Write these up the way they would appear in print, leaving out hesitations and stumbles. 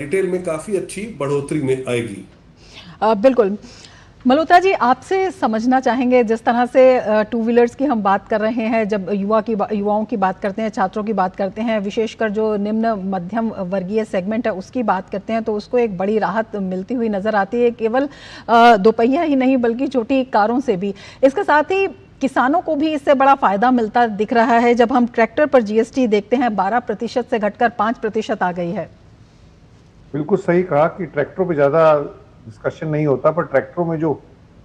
Retail में काफी अच्छी बढ़ोतरी में आएगी। बिल्कुल। मल्होत्रा जी, आपसे समझना चाहेंगे, जिस तरह से टू व्हीलर्स की हम बात कर रहे हैं, जब युवाओं की बात करते हैं, छात्रों की बात करते हैं, विशेषकर जो निम्न मध्यम वर्गीय सेगमेंट है उसकी बात करते हैं, तो उसको एक बड़ी राहत मिलती हुई नजर आती है, केवल दोपहिया ही नहीं बल्कि छोटी कारों से भी। इसके साथ ही किसानों को भी इससे बड़ा फायदा मिलता दिख रहा है। जब हम ट्रैक्टर पर जीएसटी देखते हैं 12% से घटकर 5% आ गई है। बिल्कुल सही कहा कि ट्रैक्टरों पे ज़्यादा डिस्कशन नहीं होता, पर ट्रैक्टरों में जो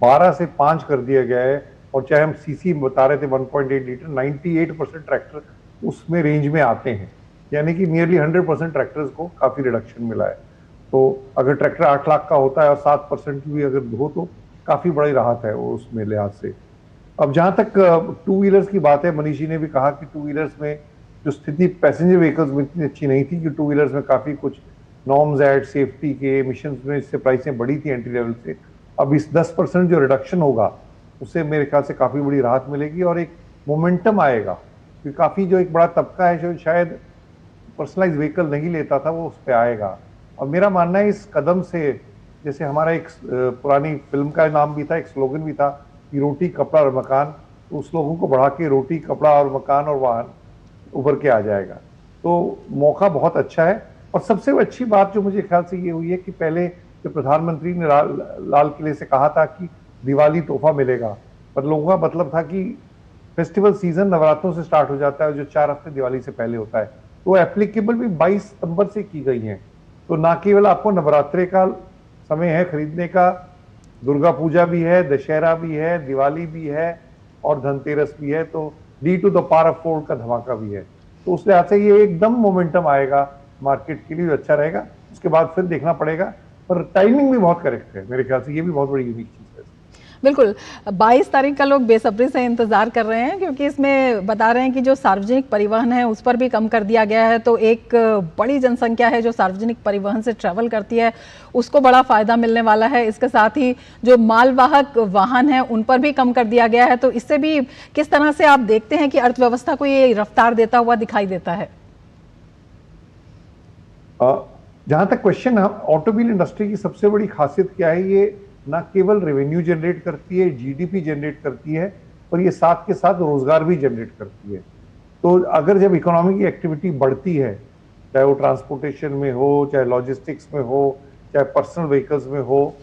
12 से 5 कर दिया गया है, और चाहे हम सीसी बता रहे थे 1.8 लीटर, 98% ट्रैक्टर उसमें रेंज में आते हैं, यानी कि नियरली 100% ट्रैक्टर्स को काफ़ी रिडक्शन मिला है। तो अगर ट्रैक्टर 8 लाख का होता है और 7% भी अगर हो तो काफ़ी बड़ी राहत है वो उसमें लिहाज से। अब जहाँ तक टू व्हीलर्स की बात है, मनीषी ने भी कहा कि टू व्हीलर्स में जो स्थिति पैसेंजर व्हीकल्स में इतनी अच्छी नहीं थी, कि टू व्हीलर्स में काफ़ी कुछ नॉर्म्स एड सेफ्टी के एमिशंस में इससे प्राइसें बढ़ी थी एंट्री लेवल से। अब इस 10% जो रिडक्शन होगा उससे मेरे ख्याल से काफ़ी बड़ी राहत मिलेगी और एक मोमेंटम आएगा, क्योंकि काफ़ी जो एक बड़ा तबका है जो शायद पर्सनलाइज व्हीकल नहीं लेता था वो उस पर आएगा। और मेरा मानना है इस कदम से, जैसे हमारा एक पुरानी फिल्म का नाम भी था, एक स्लोगन भी था कि रोटी कपड़ा और मकान, तो उस लोगों को बढ़ा के रोटी कपड़ा और मकान और वाहन उभर के आ जाएगा। तो मौका बहुत अच्छा है। और सबसे अच्छी बात जो मुझे ख्याल से ये हुई है कि पहले जो प्रधानमंत्री ने लाल किले से कहा था कि दिवाली तोहफा मिलेगा, पर लोगों का मतलब था कि फेस्टिवल सीजन नवरात्रों से स्टार्ट हो जाता है जो 4 हफ्ते दिवाली से पहले होता है, तो एप्लीकेबल भी 22 सितंबर से की गई है। तो ना केवल आपको नवरात्रे का समय है खरीदने का, दुर्गा पूजा भी है, दशहरा भी है, दिवाली भी है और धनतेरस भी है, तो D to the power of 4 का धमाका भी है। तो उस लिहाज से ये एकदम मोमेंटम आएगा मार्केट के लिए, अच्छा रहेगा। उसके बाद फिर देखना पड़ेगा, पर टाइमिंग भी बहुत करेक्ट है मेरे ख्याल से, ये भी बहुत बड़ी यूनिक चीज है। बिल्कुल। 22 तारीख का लोग बेसब्री से इंतजार कर रहे हैं, क्योंकि इसमें बता रहे हैं कि जो सार्वजनिक परिवहन है उस पर भी कम कर दिया गया है। तो एक बड़ी जनसंख्या है जो सार्वजनिक परिवहन से ट्रैवल करती है, उसको बड़ा फायदा मिलने वाला है। इसके साथ ही जो मालवाहक वाहन है उन पर भी कम कर दिया गया है। तो इससे भी किस तरह से आप देखते हैं कि अर्थव्यवस्था को ये रफ्तार देता हुआ दिखाई देता है? जहां तक क्वेश्चन है, ऑटोमोबाइल इंडस्ट्री की सबसे बड़ी खासियत क्या है, ये ना केवल रेवेन्यू जनरेट करती है, जीडीपी जनरेट करती है, पर ये साथ के साथ रोजगार भी जनरेट करती है। तो अगर जब इकोनॉमी की एक्टिविटी बढ़ती है, चाहे वो ट्रांसपोर्टेशन में हो, चाहे लॉजिस्टिक्स में हो, चाहे पर्सनल व्हीकल्स में हो,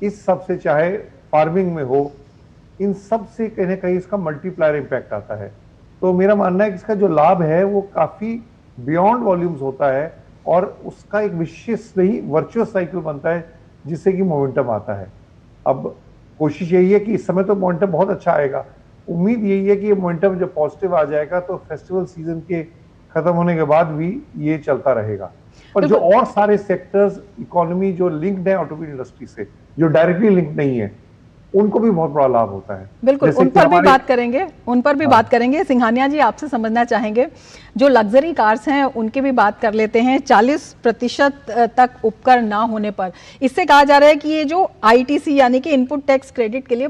इस सब से, चाहे फार्मिंग में हो, इन सब से कहीं ना कहीं इसका मल्टीप्लायर इम्पैक्ट आता है। तो मेरा मानना है कि इसका जो लाभ है वो काफी बियॉन्ड वॉल्यूम्स होता है और उसका एक विशेष नहीं वर्चुअस साइकिल बनता है जिससे कि मोमेंटम आता है। अब कोशिश यही है कि इस समय तो मोमेंटम बहुत अच्छा आएगा, उम्मीद यही है कि ये मोमेंटम जब पॉजिटिव आ जाएगा तो फेस्टिवल सीजन के खत्म होने के बाद भी ये चलता रहेगा। पर जो और सारे सेक्टर्स इकोनॉमी जो लिंक्ड है ऑटोमोबाइल इंडस्ट्री से, जो डायरेक्टली लिंक नहीं है, उनको भी बहुत बड़ा लाभ होता है। बिल्कुल, उन पर भी बात करेंगे, उन पर भी बात करेंगे। सिंघानिया जी, आपसे समझना चाहेंगे, जो लग्जरी कार्स हैं उनकी भी बात कर लेते हैं। 40% तक उपकर ना होने पर इससे कहा जा रहा है कि ये जो आईटीसी यानी कि इनपुट टैक्स क्रेडिट के लिए